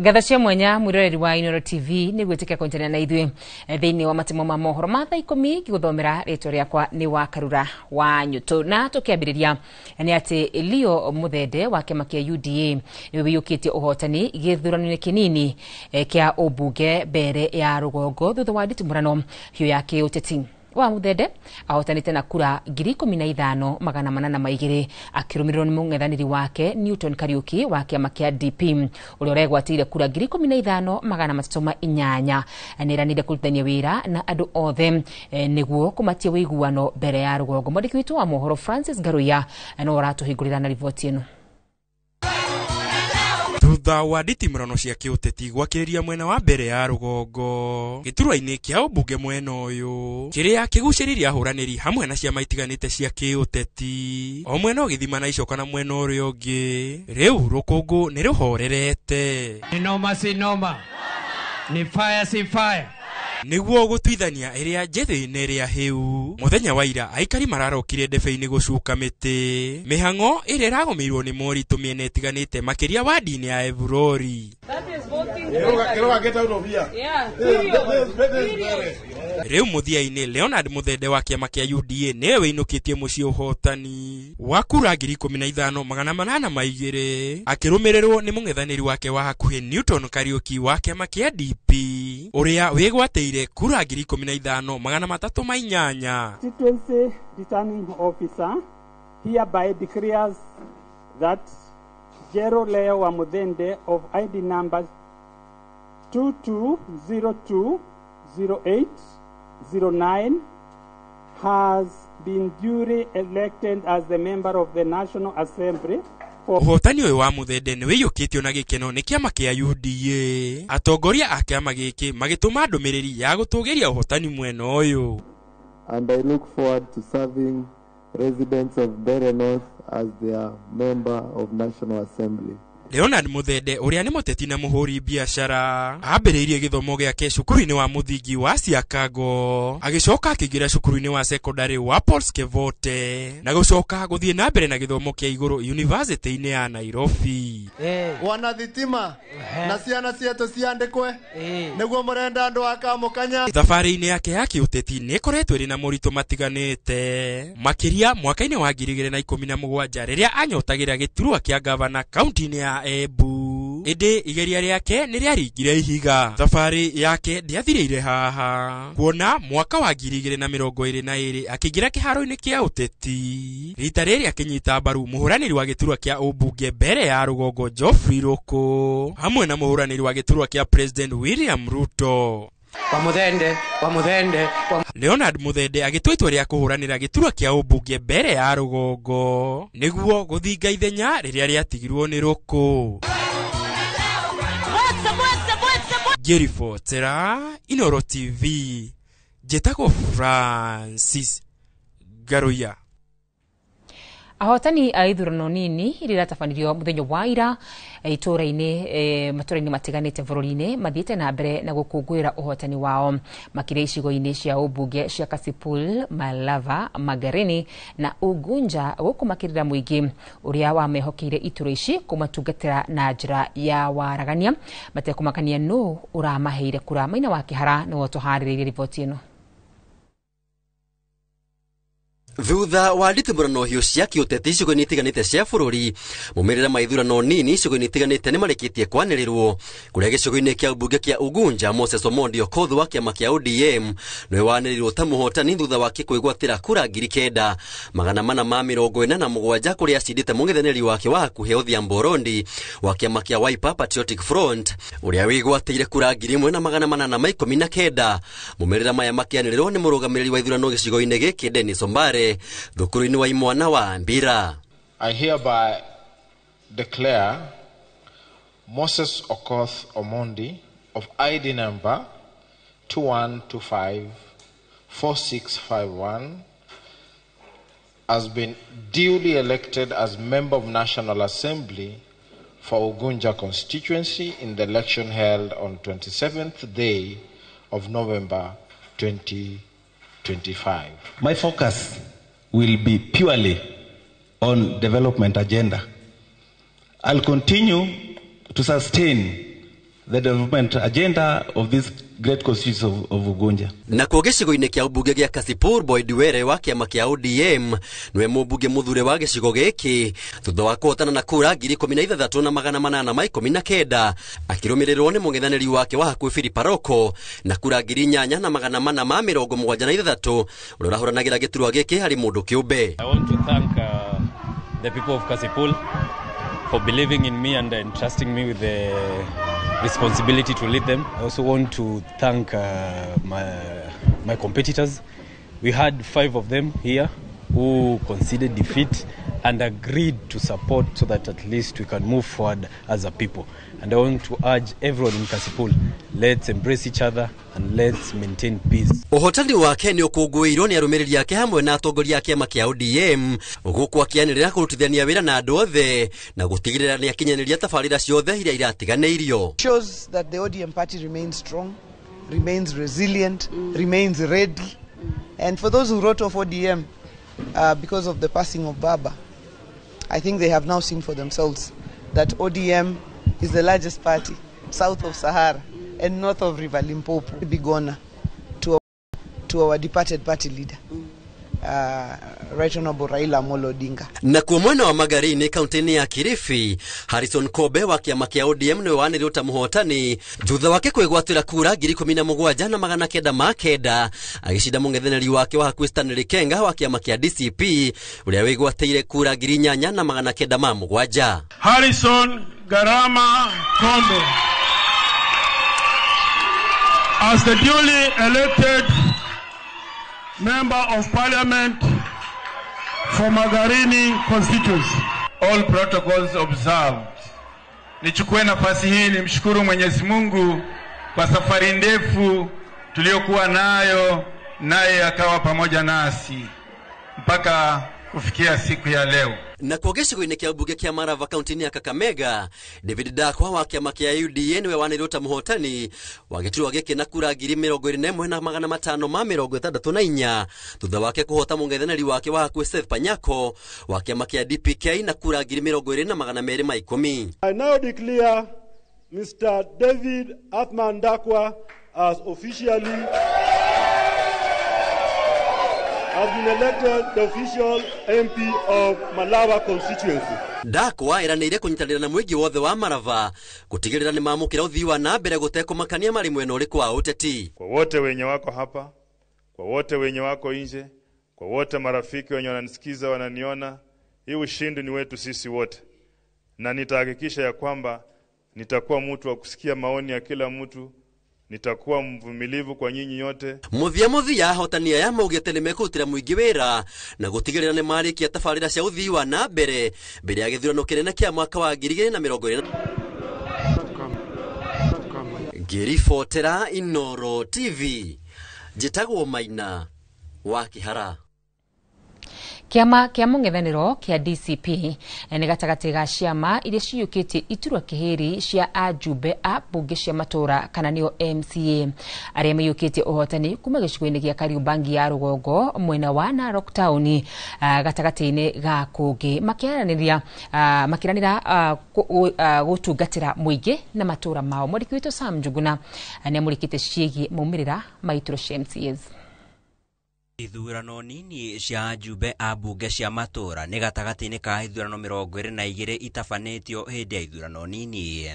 Gathacia mwanya mwiroreri wa Inooro TV ni gwitikia kontena na ithui thiini wa matimo ma mohoro ma thaa 10 giguthomera ritwa riakwa ni wa Karura wa Nyutu na tukiambiriria ni ati Leo Muthende wa kiama kia UDA ni wiyukitie uhotani githurano kinini kia ubunge mbere ya Rugongo thutha wa nditimurano hiyo yake uteti wa Muthende ahotanite na kura 15,802 akirumirwo ni mung'ethaniri wake Newton Kariuki wa kiama kia DP uria uregwatire kura 15,308 niranire kurutania wira na andu othe niguo kumatia wiguano mbere ya Rugongo. Mwandiki witu wa mohoro Francis Garuya no uratuhingurira na riboti ino. Thutha wa nditimurano cia kiuteti gwakiria mwena wa mbere ya Rugongo giturwa-ini kia ubunge mwena uyu kiria kiguciriria ahuraniri hamwe na ciama itiganite cia kiuteti o mwena ugithima na icoka na mwena uria ungi riu rukungu ni ruhorerete sinoma ni fire si fire niguo gutwithania iria njethine ria hiu muthenya wa ira aikari mararokire ndebe-ini gucuka miti mihang'o iria iragomeirwo ni moritu miena itiganite makiria wadi-ini ya Evurori. Riu muthia-ini Leonard Muthende wa kiama kia UDA niwe winukitie mucii uhotani wa kura 15,802 akirumirirwo ni mung'ethaniri wake wa hakuhi Newton Kariuki wa kiama kia DP uria wigwateire kura 15,308. Constituency returning officer hereby declares that Jero Leo wa Muthende of ID number 22020809 has been duly elected as the member of the National Assembly. Uhotani uyu wa Muthende ni wiyukitio na gikeno ni kiama kia UDA atongoria a kiama giki magituma ndumiriri ya gutugiria uhotani mwena uyu. And I look forward to serving residents of Mbeere North as their member of National Assembly. Leonard Muthende uria ni muteti na muhuri biashara ambiriirie githomo giake cukuru-ini wa muthingi wa Siakago agicoka akigira cukuru-ini wa secondary wa Paul Skevote na gucoka guthie na mbere na githomo kia iguru university-ini ya Nairobi. Wana thitima na ciana cietu ciandikwe niguo murenda andu akamukanya. Thabari-ini yake ya kiuteti ni koretwo iri na muritu matiganite makiria mwaka-ini wa 2017 riria anyotagira giturwa kia gavana kaunti-ini ya Embu. Indi igeria riake ni riaringire ihiga. Safari yake ndiathirire haha kuona mwaka wa 2022 akigira kiharo-ini kia uteti rita riri akinyita mbaru muhuraniri wa giturwa kia ubunge mbere ya Rugongo Geoffrey Ruku hamwe na muhuraniri wa giturwa kia President William Ruto. Wa Muthende Leonard Muthende agitwitwo ria kuhuranira giturwa kia ubunge mbere ya Rugongo niguo guthinga ithenya riria riatigirwo ni Ruku. Gerifotera Inooro TV Jetako Francis Garuya. Ahotani a ithurano nini riratabanirwo muthenya wa ira matũra-inĩ matiganĩte bũrũri-inĩ mathiĩte na mbere na gũkũngũĩra ũhotani wao makĩria icigo-inĩ cia ũmbunge cia Kasipul, Malava, Magarini na Ugunja gũkũ makĩrĩra mũingĩ ũrĩa wamehokeire iturwa ici kũmatungatĩra na njĩra ya waragania matekũmakania nũ ũramaheire kura. Maina wa Kĩhara nĩwe tũharĩrĩirie riboti ĩno. Thutha wa nditimurano hiu cia kiuteti icigo-inĩ itiganĩte cia bũrũri mumirĩra ma ithurano nini icigo-inĩ itiganĩte nĩmarĩkĩtie kwanĩrĩrwo kũrĩa gĩcigo-inĩ kĩa ũmbunge kĩa Ugunja Moses Omondi Okoth wa kĩama kĩa ODM nĩwe wanĩrĩirwo ta mũhotani thutha wake kwĩgwatĩra kura 9,447 kũrĩa acindĩte mũng'ethanĩri wake wa hakuhĩ Odhiambo Orondi wa kĩama kĩa Wiper Patriotic Front ũrĩa wĩgwatĩire kura 1,819. Mumirĩra maya makĩanĩrĩrwo nĩ mũrũgamĩrĩri wa ithurano gĩcigo-inĩ gĩkĩ Dennis Ombare thukuru-ini wa imwana wa Mbira. I hereby declare Moses Okoth Omondi of ID number 21254651 has been duly elected as member of National Assembly for Ugunja constituency in the election held on 27th day of November 2025. My focus will be purely on development agenda. I'll continue to sustain the development agenda of this great constituency of Ugunja. Na kwa gĩcigo-inĩ kĩa ũmbunge gĩa Kasipul, Boyd Were wa kĩama kĩa ODM nĩwe mũmbunge mũthure wa gĩcigo gĩkĩ thutha wa kũhotana na kura 16,819 akĩrũmĩrĩrwo nĩ mũng'ethanĩri wake wa hakuhĩ Philip Aroko na kura 8,473 ũrĩa ũrahũranagĩra gĩturwa gĩkĩ harĩ mũndũ kĩũmbe. I want to thank the people of Kasipul for believing in me and entrusting me with the responsibility to lead them. I also want to thank my competitors. We had 5 of them here who conceded defeat and agreed to support so that at least we can move forward as a people. And I want to urge everyone in Kasipul, let's embrace each other and let's maintain peace. Ũhotani wake nĩ ũkũngũĩirwo nĩ arũmĩrĩri ake hamwe na atongoria a kĩama kĩa ODM gũkũ akĩanĩrĩra kũrutithania wĩra na andũ othe na gũtigĩrĩra nĩ akinyanĩria tabarĩra ciothe iria iratiganĩirio. Shows that the ODM party remains strong, remains resilient, remains ready. And for those who wrote off ODM because of the passing of Baba, I think they have now seen for themselves that ODM is the largest party south of Sahara and north of River Limpopo. A big honor to our departed party leader, Right Honorable Raila Amolo Odinga. Na kwa mwena wa Magarini, kaunti ya Kilifi, Harrison Kobe wa kĩama kĩa ODM nĩwe wanĩrĩte mũhotani thutha wake kwĩgwatĩra kura 17,909 agĩcinda mũng'ethanĩri wake wa hakuhĩ Stanley Kenga wa kĩama kĩa DCP ũrĩa wĩgwatĩire kura 8,907. Harrison Garama Kombe, as the duly elected Member of Parliament for Magarini constituency. All protocols observed. Nichukue nafasi hii nimshukuru Mwenyezi Mungu kwa safari ndefu tuliyokuwa naye akawa pamoja nasi mpaka kufikia siku ya leo. Na kwa gĩcigo-inĩ kĩa ũmbunge kĩa Marava kaunti ya Kakamega, David Dakwa wa kĩama kĩa UDA nĩwe wanĩrĩte mũhotani wa gĩturwa gĩkĩ na kura 21,564 thutha wake kũhota mũng'ethanĩri wake wa hakuhĩ Seth Panyako wa kĩama kĩa DPK na kura 20,210. I now declare Mr. David Athman Dakwa as officially has been elected the official MP of Malawa constituency. Dakwa eranĩire kũnyitanĩra na mũingĩ wothe wa Marava gũtigĩrĩra nĩ mamũkĩra ũthii wa na mbere gũtekũmakania marĩ mwena ũrĩkũ wa ũteti. Kwa wote wenye wako hapa, kwa wote wenye wako nje, kwa wote marafiki wenye wananisikiza wananiona, hii ushindi ni wetu sisi wote. Na nitahakikisha ya kwamba nitakuwa mtu wa kusikia maoni ya kila mtu. Nitakuwa mvumilivu kwa nyinyi yote. Muthia ahotania ya maugĩte nĩmekũrutĩra mũingĩ wĩra na gũtigĩrĩra nĩ marĩkia tabarĩra cia ũthii wa na mbere ya gĩthurano kĩnene kĩa mwaka wa 2020. Ngĩribotera Inooro TV, njĩtagwo Maina wa Kĩhara. Kiama kia mũng'ethanĩro kia DCP nĩ gatagatĩ ga ciama iria ciyũkĩtie iturwa kĩhĩri cia ajumbe a mbunge cia matũra kana nĩo MCA arĩa mayũkĩtie ũhotani kuma gĩcigo-inĩ gĩa Kariobangi ya rũgongo mwena wa Narok Town gatagatĩ-inĩ ga kũngĩ makĩranĩra gũtungatĩra mũingĩ na matũra mao. Mwandĩki witũ Sam Njuguna nĩamũrĩkĩte ciĩgiĩ maumĩrĩra ma iturwa cia MCAs. Ithurano nini cia ajumbe a mbunge cia matũra nĩ gatagatĩ-inĩ ka ithurano 22 itabanĩtio hĩndĩ ya ithurano nini.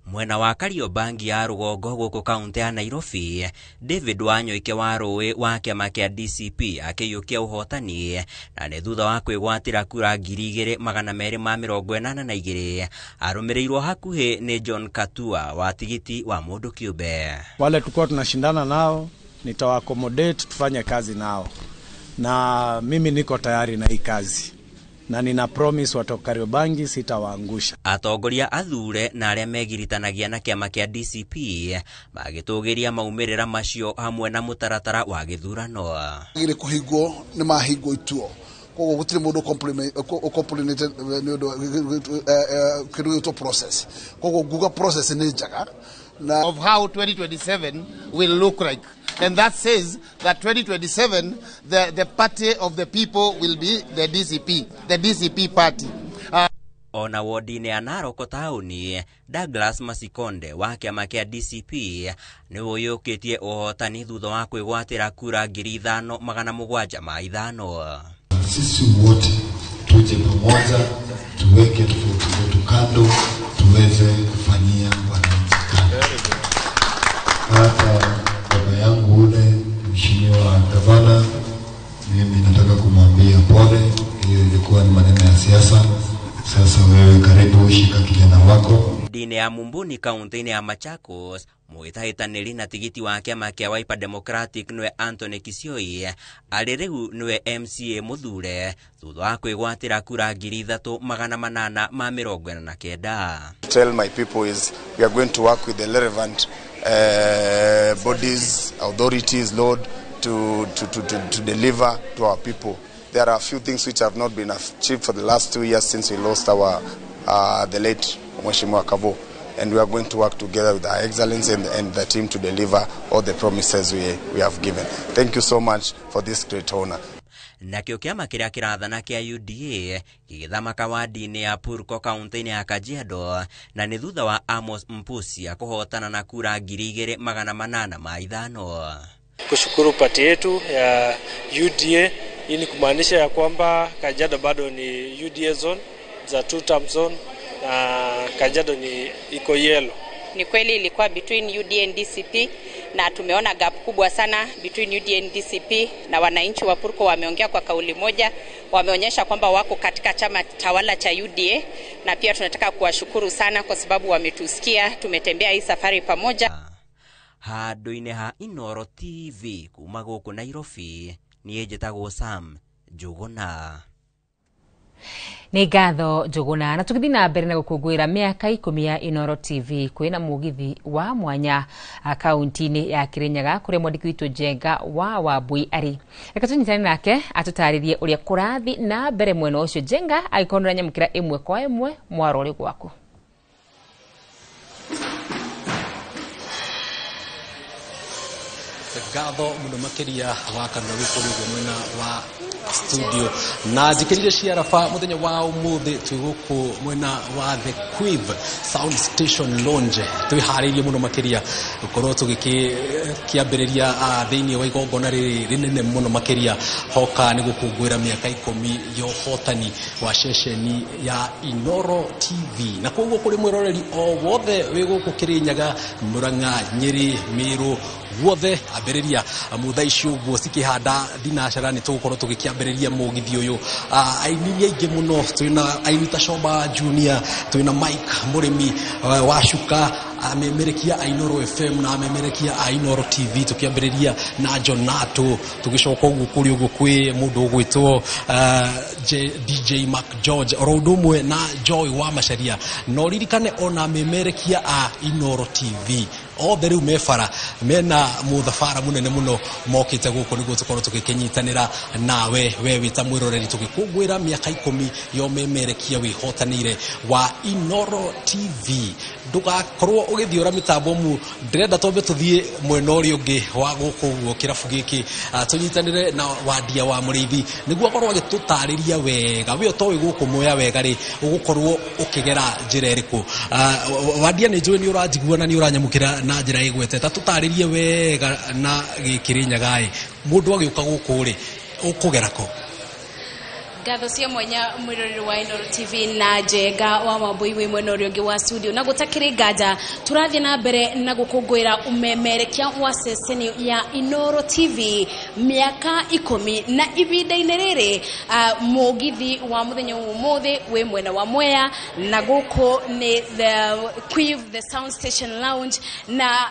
Mwena wa Kariobangi ya rũgongo gũkũ kaunti ya Nairobi, David Wanyoike wa Rũĩ wa kĩama kĩa DCP akĩiyũkia ũhotani na nĩ thutha wa kwĩgwatĩra kura 2,282 arũmĩrĩirwo hakuhĩ nĩ John Katua wa tigiti wa mũndũ kĩũmbe. Wale tulikuwa tunashindana nao nitawaaccommodate tufanye kazi nao, na mimi niko tayari na hii kazi na nina promise watu Kariobangi sitawaangusha. Atongoria athure na arĩa megiritanagia na kĩama kĩa DCP magĩtũgĩria maumĩrĩra macio hamwe na mũtaratara wa gĩthurano. Gire kũhingwo nĩ mahingwo ituo, koguo gũtirĩ mũndũ complimented kĩrũgĩtwo process, koguo nguga process nĩ njega na of how 2027 will look like. And that says that 2027, the party of the people will be the DCP party. ona wodine ya Narok tauni Douglas Masikonde wa kiama kia DCP ni uyukitie uhotani thutha wa kwigwatira kura 5,705. Sisi wote tuje pamoja, tuweke tofauti zetu kando, tuweze kufanyia wananchi kazi. Hata baba yangu ule mheshimiwa gavana, mimi nataka kumwambia pole. Hiyo ilikuwa ni maneno ya siasa. Sasa wewe karibu, shika kijana wako. Dine ya Mumbuni kaunti ya Machakos muhitahitaniri na tigiti wa kiama kia Wiper Democratic nwe Anthony Kisioi alirigu nwe MCA muthure thutha wa kwigwatira kura 3,849. Tell my people is we are going to work with the relevant bodies, authorities, Lord, to deliver to our people. There are a few things which have not been achieved for the last 2 years since we lost our the late Mheshimiwa Kavo, and we are going to work together with our excellence and the team to deliver all the promises we have given. Thank you so much for this great honor. Nakio kiama kiria kirathana kia UDA gigithamaka wadi-ini ya Purko kaunti-ini ya Kajiado na ni thutha wa Amos Mpusia kuhotana na kura 2,805. Kushukuru pati yetu ya UDA. Hii ni kumaanisha ya kwamba Kajiado bado ni UDA zone za 2-term zone na Kajiado ni iko yellow. Ni kweli ilikuwa between UDA and DCP na tumeona gap kubwa sana between UDA and DCP, na wananchi wa Purko wameongea kwa kauli moja, wameonyesha kwamba wako katika chama tawala cha UDA, na pia tunataka kuwashukuru sana kwa sababu wametusikia. Tumetembea hii safari pamoja. Handu-ini ha Inoro TV kuma guku Nairobi ni njitagwo Sam Njuguna. Ni ngatho Njuguna, na tugithi na mbere na gukungwira miaka 10 ya Inoro TV kwina mugithi wa mwanya akaunti-ini ya Kirinyaga kuria mwandiki witu Njenga wa Wambui ari. Reka tunyitane nake atutaririe uria kurathi na mbere mwena ucio. Njenga aikonora nyamukira imwe kwa imwe mwaro uri gwaku. Gatho muno makiria wa kana wikurigo mwena wa studio na jikirire ciarafa muthenya wa umuthi twiguku mwena wa The Quiv Sound Station Lounge twiharirie muno makiria gukorwo tugikiambiriria thiini wa igongona rinene muno makiria hoka ni gukungwira miaka 10 yo hotani wa ceceni ya Inoro TV, na koguo kuri mwiroreri o wothe wiguku Kirinyaga, Murang'a, Nyeri, Miru wothe ambiriria mutha icio guo cikihanda dinashara ni tugukorwo tugikiambiriria mugithi uyu aini aingi muno. Twina aini ta Shoba Junior, twina Mike Murimi wa Shuka, amemerekia Ainoro FM na amemerekia Ainoro TV, tukiambiriria na Jonato, tugicoka ugu kuri ugu kwi mundu ugwitwo DJ Mark George Rodumwe na Joy wa Masharia, no ririkane ona amemerekia Ainoro TV othe riu mefara mena muthafara munene muno mokite guko niguo tukorwo tugikinyitanira nawe we wita mwiroreri tugikungwira miaka 10 yo memerekia wihotanire wa Inoro TV. Ndugakorwo ugithiura mitambo mu ndirenda tombe tuthie mwena uri ungi wa guku guo kirabu giki tunyitanire na wadia wa murithi niguo akorwo agitutariria wega we towe guku moya wega ri ugukorwo ukigera njira iriku wadia ni njui ni urajigua na ni uranyamukira na njira igwete ta tutaririe wega na Kirinyaga mundu agiuka guku ri ukugerako. Gatho cia mwanya mwiroreri wa Inoro TV na Njenga wa Wambui wi mwena uria ungi wa studio na gutakiri nganja turathie na mbere na gukungwira umemerekia wa ceceni ya Inoro TV miaka 10 na ibinda-ini riri mugithi wa muthenya umuthi wi mwena wa Mwea na guku ni The Quiv the Sound Station Lounge, na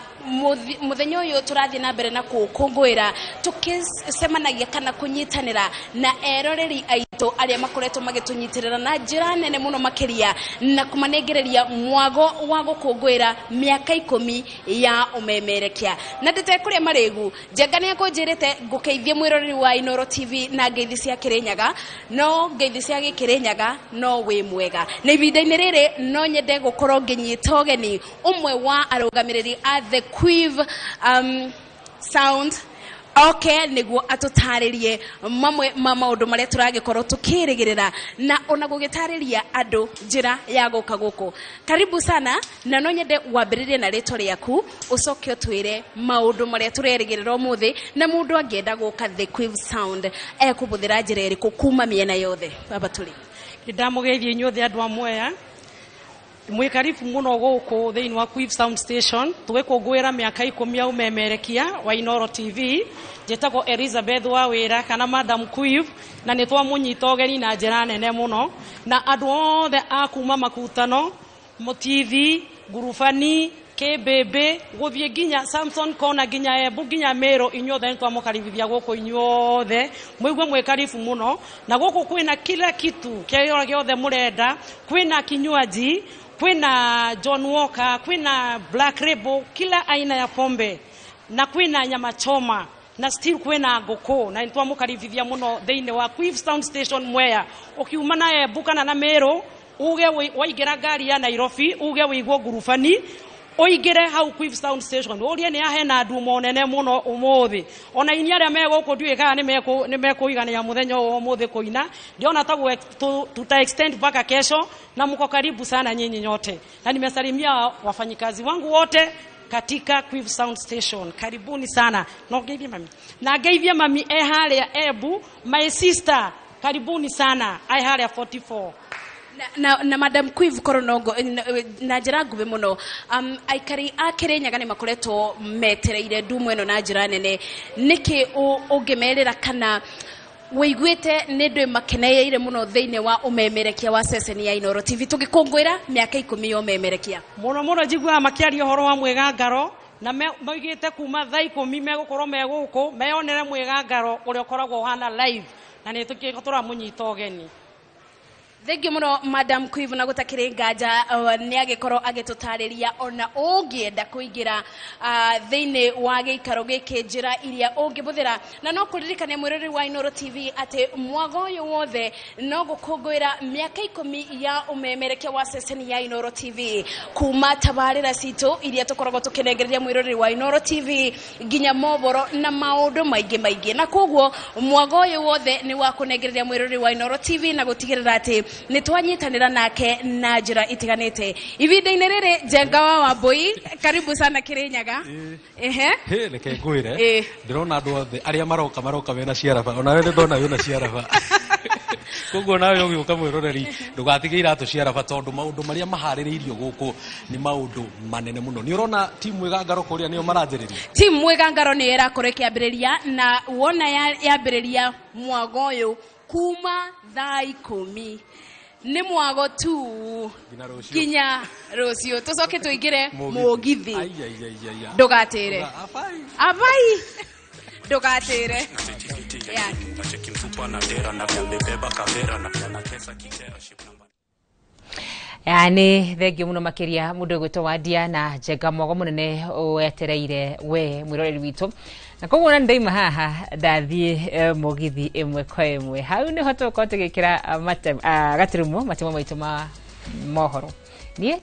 muthenya uyu turathie na mbere na gukungwira tukisemanagia kana kunyitanira na eroreri aitu aria makoretwo magitunyitirira na njira nene muno makiria na kumanengereria mwago wa gukungwira miaka 10 ya umemerekia. Na ndete kuria marigu Njenga ni akunjirite ngukeithie mwiroreri wa Inoro TV na ngeithi cia Kirinyaga, no ngeithi cia Kirinyaga no wi mwega na ibinda-ini riri no nyende gukorwo nginyita ugeni umwe wa arugamiriri a The Quiv Sound okay niguo atutaririe mamwe maundu maria turagikorwo tukirigirira na ona gugitariria andu njira ya guka guku. Karibu sana na no nyende wambiririe na ritwa riaku ucoke utwire maundu maria turerigirira umuthi na mundu angienda guka The Quiff Sound ekubuthira njira iriku kuma miena yothe. Baba tuli ndamugeithie inyuothe andu amweya mwe karibu muno guku thiini wa Quiff Sound Station twikungwira miaka 10 ya umemerekia wa Inooro TV. Jetagwo Elizabeth Wawira kana Madam Quiff na nitwa munyita ugeni na njira nene muno na andu othe akuma makutano Mutithi Ngurubani Kebebe guthie ginya Samson Kona ginya Embu ginya Meru inyuothe nitwa mukaribithia guku inyuothe mwigwe mwe karibu muno na guku kwina kila kitu kile giothe murenda kwina kinywaji kwina John Walker kwina Black Label kila aina ya pombe na kwina nyama choma na still kwina ngoko na nitwa mukaribithia muno thiini wa Quiff Sound Station Mwea ukiuma na Embu kana na Meru uge waingira ngari ya Nairobi uge wigwo Ngurubani oigire hau Quiff Sound Station urie ni ahena andu monene muno umuthi ona ini aria meguku ndiwe kana ni mekuigania muthenya umuthi kuina ndiona tagu tuta extend mpaka kesho na mko karibu sana nyinyi nyote na nimesalimia wafanyikazi wangu wote katika Quiff Sound Station. Karibuni sana. No geithie mami. Na geithie mami haria Embu my sister. Karibuni sana. Haria 44. Na Madam Quiff Koronongo na njira nguvi muno aikari a Kirinyaga ni makoretwo metereire ndumu eno na njira nene niki ungimerera kana wiguite ni ndwe makeneire muno thiini wa umemerekia wa ceceni ya Inooro TV tugikungwira miaka 10 ya umemerekia muno njigua makiaria horo wa Mwegangaro na moigite kuma thaa 10 megukorwo meguku meyonere Mwegangaro uria ukoragwo hana live na ni tukigotora munyita ugeni. Thank you muno Madam Quiff na gutakire nganja ni agikorwo agitutariria ona ungienda kuingira thiini wa giikaro giki njira iria ungibuthira na no kuririkane mwiriri wa Inooro TV ati mwago uyu wothe no gukungwira miaka 10 ya umemerekia wa ceceni ya Inooro TV kuma tabarira citu iria tukoragwo tukinengereria mwiriri wa Inooro TV ginya moboro na maundu maingi na koguo mwago uyu wothe ni wa kunengereria mwiriri wa Inooro TV na gutigirira ati ni twanyitanira nake na njira itiganite ivinda-ini riri Njenga wa Wambui karibu sana Kirinyaga reke ngwire ndirona andu othe aria maroka mena ciarafa ona we ndona wina ciarafa koguo nawe ugiuka mwiroreri ndugatige iratu ciarafa tondu maundu maria mahaririirio guku ni maundu manene muno ni urona timu Mwegangaro kuria nio maranjiriria timu Mwegangaro ni irakorwo kiambiriria na wona yambiriria mwago uyu kuma thaa 10 ni mwago tu ginya rucio tucoke tuingire mugithi ndugatire abai ndugatire yani thengio muno makiria mundu gwitwo Wadia na Njenga mwago munene wetereire we mwiroreri witu na koguo na ndaima haha ndathie mugithi imwe kwa imwe hau ni hoto ko tigikira gatirumo matimo maitu ma mohoro nie